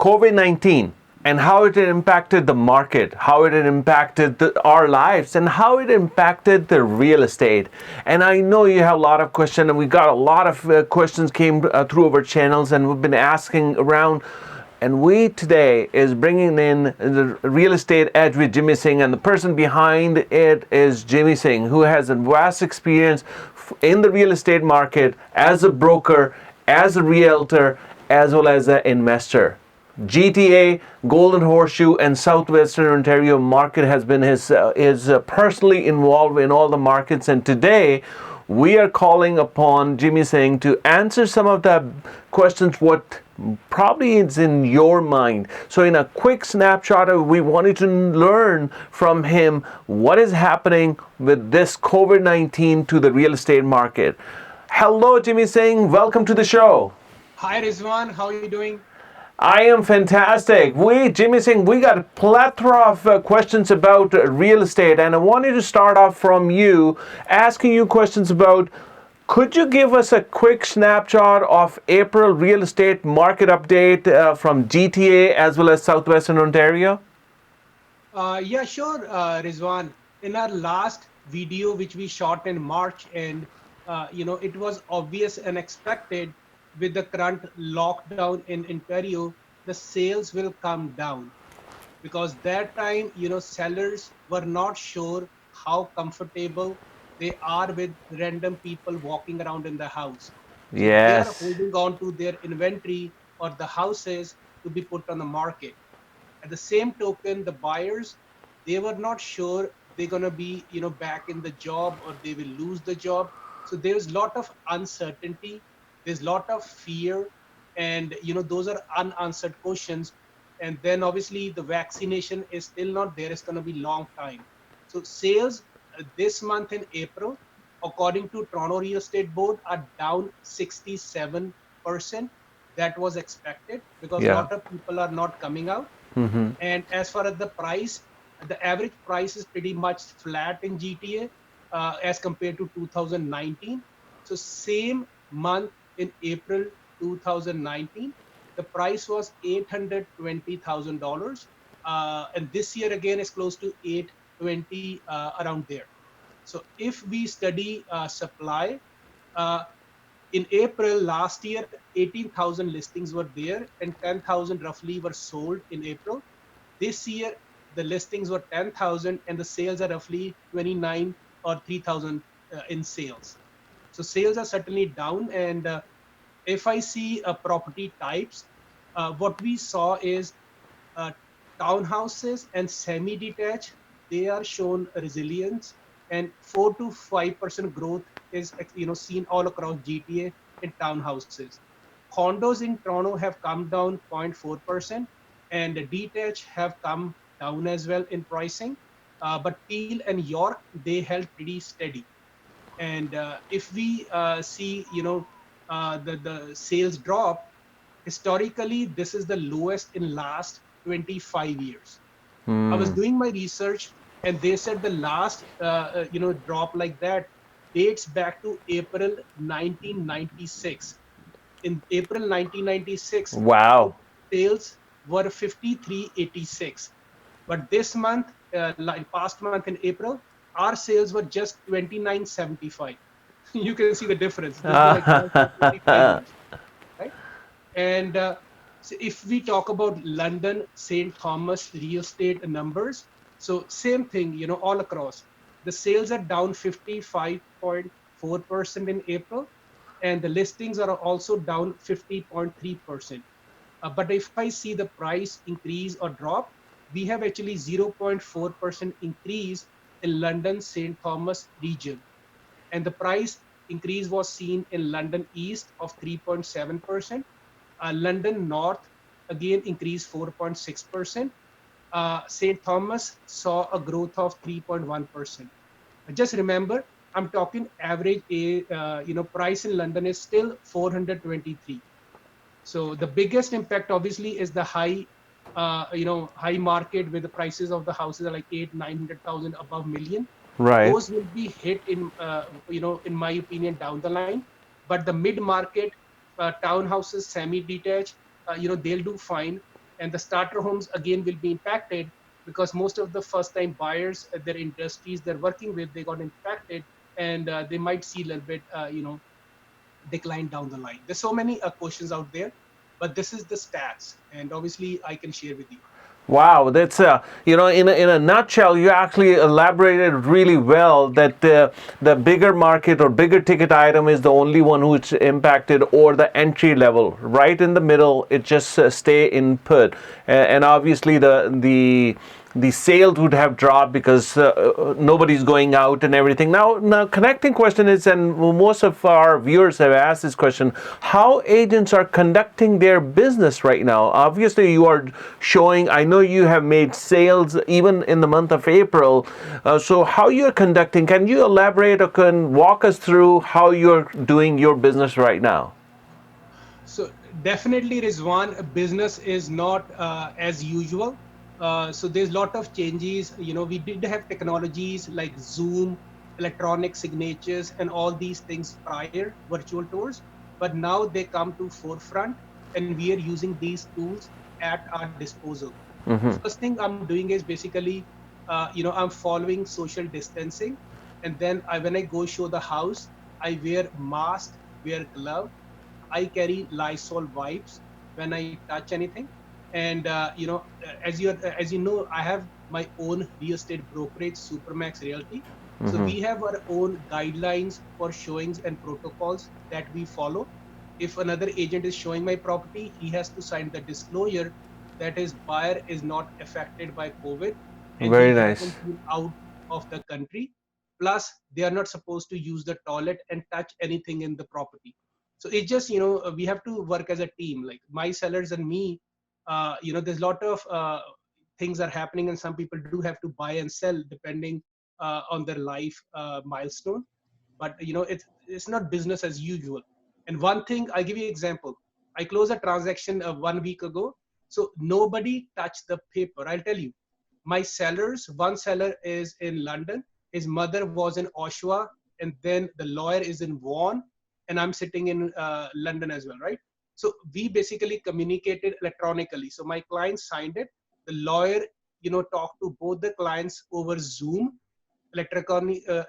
COVID-19 and how it had impacted the market, how it had impacted our lives, and how it impacted the real estate. And I know you have a lot of questions, and we got a lot of questions came through our channels, and we've been asking around. And we today is bringing in the real estate edge with Jimmy Singh, and the person behind it is Jimmy Singh, who has a vast experience in the real estate market as a broker, as a realtor, as well as an investor. GTA, Golden Horseshoe, and Southwestern Ontario market has been his personally involved in all the markets. And today, we are calling upon Jimmy Singh to answer some of the questions what probably is in your mind. So in a quick snapshot, we wanted to learn from him what is happening with this COVID-19 to the real estate market. Hello, Jimmy Singh. Welcome to the show. Hi, Rizwan. How are you doing? I am fantastic. Jimmy Singh, we got a plethora of questions about real estate, and I wanted to start off from you, asking you questions about, could you give us a quick snapshot of April real estate market update from GTA as well as Southwestern Ontario? Yeah, sure, Rizwan. In our last video, which we shot in March, and it was obvious and expected with the current lockdown in Ontario, the sales will come down because that time, sellers were not sure how comfortable they are with random people walking around in the house. So they are Yes. holding on to their inventory or the houses to be put on the market. At the same token, the buyers, they were not sure they're going to be, back in the job or they will lose the job. So there's a lot of uncertainty. There's a lot of fear. And, those are unanswered questions. And then obviously the vaccination is still not there. It's going to be long time. So sales this month in April, according to Toronto Real Estate Board, are down 67%. That was expected because a Yeah. lot of people are not coming out. Mm-hmm. And as far as the price, the average price is pretty much flat in GTA as compared to 2019. So same month in April 2019, the price was $820,000. And this year again is close to 820 around there. So if we study supply, uh, in April last year, 18,000 listings were there and 10,000 roughly were sold in April. This year, the listings were 10,000 and the sales are roughly 29 or 3,000 in sales. So sales are certainly down. And if I see property types, what we saw is uh, townhouses and semi-detached, they are shown resilience, and 4 to 5% growth is seen all across GTA in townhouses. Condos in Toronto have come down 0.4%, and detached have come down as well in pricing. But Peel and York, they held pretty steady. And if we see, the sales drop, historically, this is the lowest in last 25 years. I was Mm. doing my research, and they said the last, drop like that dates back to April 1996. In April 1996, Wow. sales were 5386. But this month, like past month in April, our sales were just 2975. You can see the difference. There's been like 25 years, right? And so if we talk about London, St. Thomas real estate numbers, so same thing, all across. The sales are down 55.4% in April, and the listings are also down 50.3%. But if I see the price increase or drop, we have actually 0.4% increase in London, St. Thomas region. And the price increase was seen in London East of 3.7%. London North again increased 4.6%. St. Thomas saw a growth of 3.1%. Just remember, I'm talking average, price in London is still 423. So the biggest impact obviously is the high market where the prices of the houses are like 800,000, 900,000 above million. Right. Those will be hit in my opinion, down the line. But the mid market, townhouses, semi-detached, they'll do fine. And the starter homes again will be impacted because most of the first time buyers, their industries they're working with, they got impacted, and they might see a little bit, decline down the line. There's so many questions out there, but this is the stats, and obviously I can share with you. Wow, that's in a nutshell, you actually elaborated really well that the bigger market or bigger ticket item is the only one which impacted, or the entry level, right in the middle, it just stay in put, and obviously the sales would have dropped because nobody's going out and everything. Now, connecting question is, and most of our viewers have asked this question: how agents are conducting their business right now? Obviously, you are showing. I know you have made sales even in the month of April. So, how you're conducting? Can you elaborate or can walk us through how you're doing your business right now? So definitely, Rizwan, business is not as usual. So there's a lot of changes. We did have technologies like Zoom, electronic signatures, and all these things prior, virtual tours. But now they come to forefront, and we are using these tools at our disposal. First thing I'm doing is basically, I'm following social distancing, and then when I go show the house, I wear mask, wear glove, I carry Lysol wipes when I touch anything. And as you know, I have my own real estate brokerage, Supermax Realty. So we have our own guidelines for showings and protocols that we follow. If another agent is showing my property, he has to sign the disclosure that his buyer is not affected by COVID and Very he nice. hasn't been out of the country. Plus, they are not supposed to use the toilet and touch anything in the property. So it's just, we have to work as a team, like my sellers and me. There's a lot of things are happening, and some people do have to buy and sell depending on their life milestone. But it's not business as usual. And one thing, I give you example. I closed a transaction 1 week ago, so nobody touched the paper. I'll tell you, my sellers, one seller is in London, his mother was in Oshawa, and then the lawyer is in Vaughan, and I'm sitting in London as well, right? So we basically communicated electronically. So my client signed it. The lawyer, talked to both the clients over Zoom, Yeah.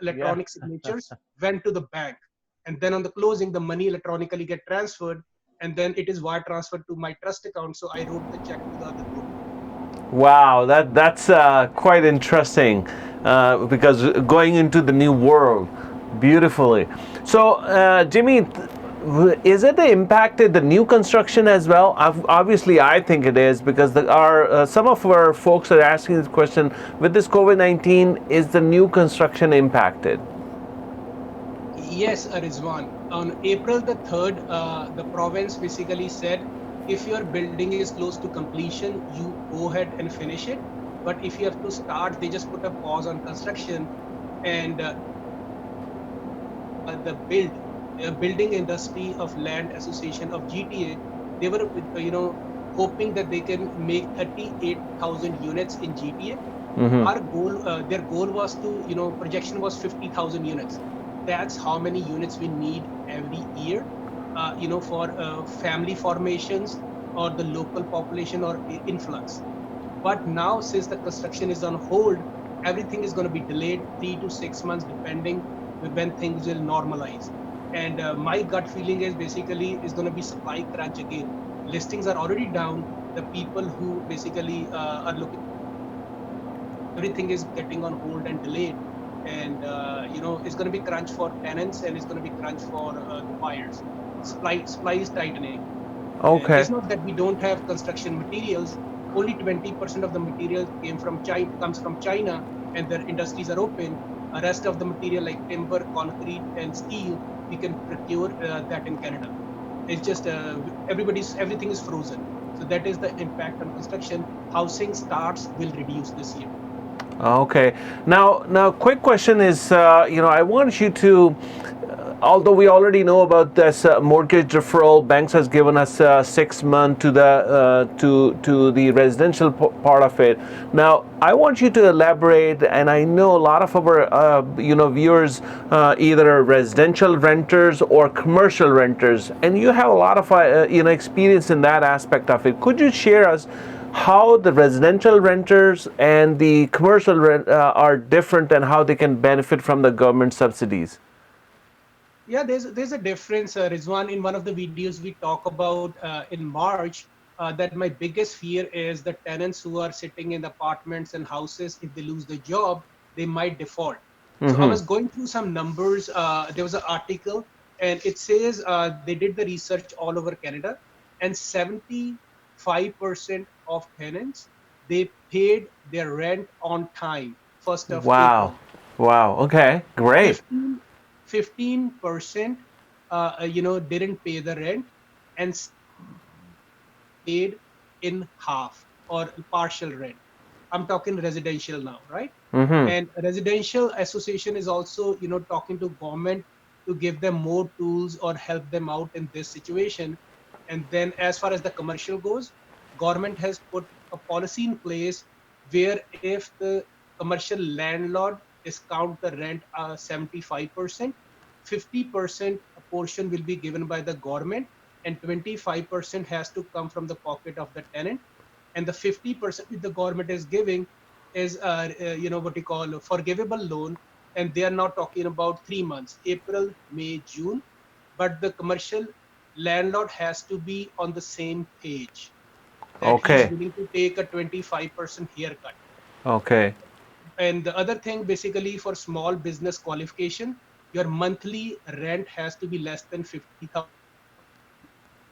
electronic signatures, went to the bank, and then on the closing, the money electronically get transferred, and then it is wire transferred to my trust account. So I wrote the check to the other broker. Wow, that's quite interesting because going into the new world beautifully. So, Jimmy, is it impacted the new construction as well? Obviously, I think it is because our some of our folks are asking this question. With this COVID-19, is the new construction impacted? Yes, Rizwan. On April the 3rd, the province basically said if your building is close to completion, you go ahead and finish it. But if you have to start, they just put a pause on construction. And the building industry of land association of GTA, they were hoping that they can make 38,000 units in GTA. Our goal, their goal was to, projection was 50,000 units. That's how many units we need every year, for family formations or the local population or influx. But now, since the construction is on hold, everything is going to be delayed 3 to 6 months, depending when things will normalize. And my gut feeling is basically is going to be supply crunch again. Listings are already down. The people who basically are looking, everything is getting on hold and delayed. And it's going to be crunch for tenants, and it's going to be crunch for the buyers. Supply is tightening. And it's Okay. not that we don't have construction materials. Only 20% of the material comes from China, and their industries are open. The rest of the material like timber, concrete, and steel, we can procure that in Canada. It's just everything is frozen. So that is the impact on construction. Housing starts will reduce this year. Okay. Now, quick question is, I want you to, although we already know about this mortgage deferral, banks has given us 6 months to the to the residential part of it. Now, I want you to elaborate, and I know a lot of our viewers either are residential renters or commercial renters, and you have a lot of experience in that aspect of it. Could you share us how the residential renters and the commercial rent are different and how they can benefit from the government subsidies. Yeah, there's a difference, Rizwan. In one of the videos we talk about in March, that my biggest fear is the tenants who are sitting in apartments and houses. If they lose the job, they might default. So I was going through some numbers. There was an article, and it says they did the research all over Canada, and 75% of tenants, they paid their rent on time, 1st of Wow. April. Wow. Okay. Great. 15% didn't pay the rent, and paid in half or partial rent. I'm talking residential now, right? And residential association is also talking to government to give them more tools or help them out in this situation. And then as far as the commercial goes, government has put a policy in place where if the commercial landlord discount the rent 75%, 50% portion will be given by the government, and 25% has to come from the pocket of the tenant. And the 50% which the government is giving is what you call a forgivable loan, and they are not talking about 3 months, April, May, June, but the commercial landlord has to be on the same page that he's Okay. willing to take a 25% haircut. Okay. And the other thing, basically, for small business qualification, your monthly rent has to be less than 50,000,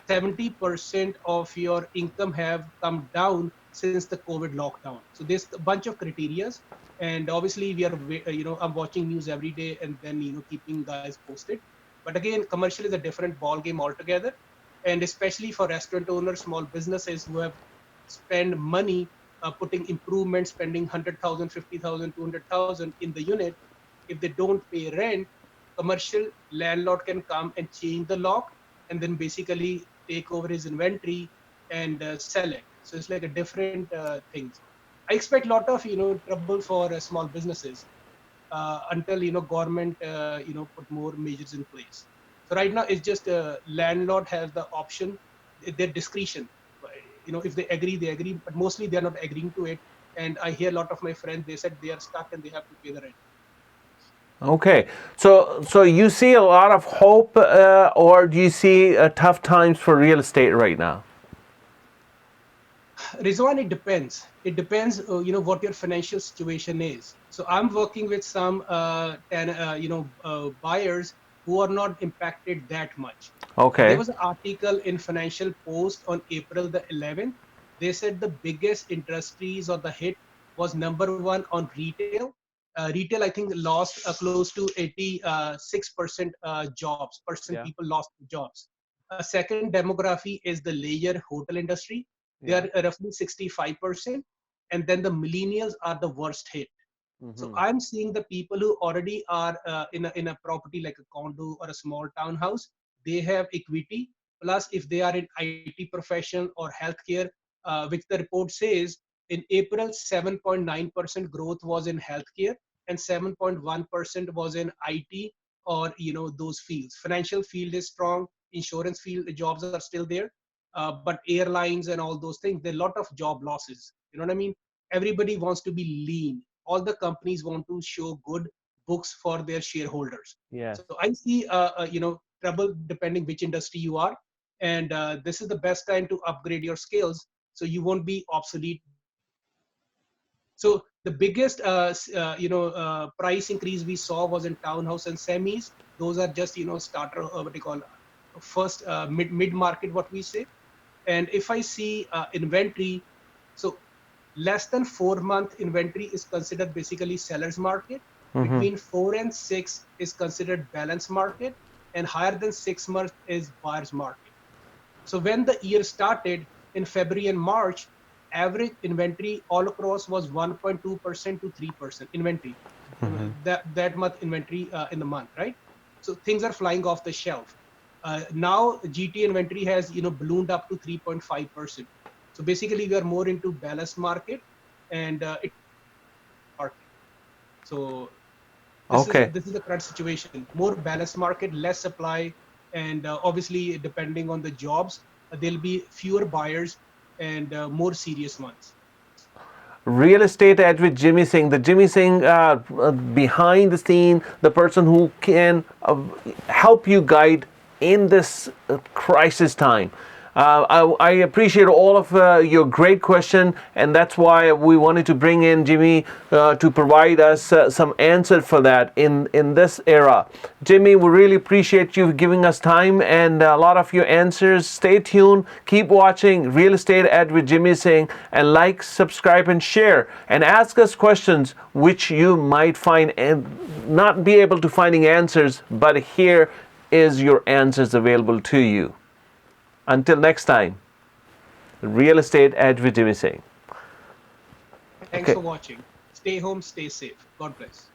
and 70% of your income have come down since the COVID lockdown. So there's a bunch of criterias, and obviously we are, I'm watching news every day and then keeping guys posted. But again, commercial is a different ball game altogether, and especially for restaurant owners, small businesses who have spend money putting improvements, spending 100,000, 50,000, 200,000 in the unit. If they don't pay rent, commercial landlord can come and change the lock, and then basically take over his inventory and sell it. So it's like a different things. I expect a lot of trouble for small businesses until government put more measures in place. So right now it's just landlord has the option, their discretion. If they agree, they agree, but mostly they are not agreeing to it. And I hear a lot of my friends, they said they are stuck and they have to pay the rent. Okay. So you see a lot of hope, or do you see tough times for real estate right now? Rizwan, it depends. It depends, what your financial situation is. So I'm working with some, buyers who are not impacted that much. There Okay. was an article in Financial Post on April the 11th. They said the biggest industries or the hit was number one on retail. Retail, I think, lost close to 86% jobs. Person Yeah. people lost jobs. A second demography is the leisure hotel industry. They Yeah. are roughly 65%, and then the millennials are the worst hit. So I'm seeing the people who already are in a property like a condo or a small townhouse, they have equity. Plus, if they are in IT profession or healthcare, which the report says in April, 7.9% growth was in healthcare and 7.1% was in IT or those fields. Financial field is strong, insurance field jobs are still there, but airlines and all those things, there are a lot of job losses. You know what I mean? Everybody wants to be lean. All the companies want to show good books for their shareholders. Yes. So I see trouble depending which industry you are, and this is the best time to upgrade your skills so you won't be obsolete by the time you retire. So the biggest price increase we saw was in townhouse and semis. Those are just starter, what they call first mid market, what we say. And if I see inventory, so less than 4 month inventory is considered basically seller's market. Between 4 and 6 is considered balance market, and higher than 6 months is buyer's market. So when the year started in February and March, average inventory all across was 1.2% to 3% inventory. That month inventory in the month, right? So things are flying off the shelf. Now GT inventory has ballooned up to 3.5%. So basically, we are more into balanced market, and it's market. So Okay. this is the current situation. More balanced market, less supply, and obviously depending on the jobs, there'll be fewer buyers, and more serious ones. Real Estate Edge with Jimmy Singh. The Jimmy Singh behind the scene, the person who can help you guide in this crisis time. I appreciate all of your great question, and that's why we wanted to bring in Jimmy to provide us some answer for that in this era. Jimmy, we really appreciate you giving us time and a lot of your answers. Stay tuned, keep watching Real Estate Edge with Jimmy Singh, and like, subscribe, and share, and ask us questions which you might find and not be able to finding answers, but here is your answers available to you. Until next time, Real Estate Edge with Jimmy Singh. Thanks for watching. Stay home, stay safe. God bless.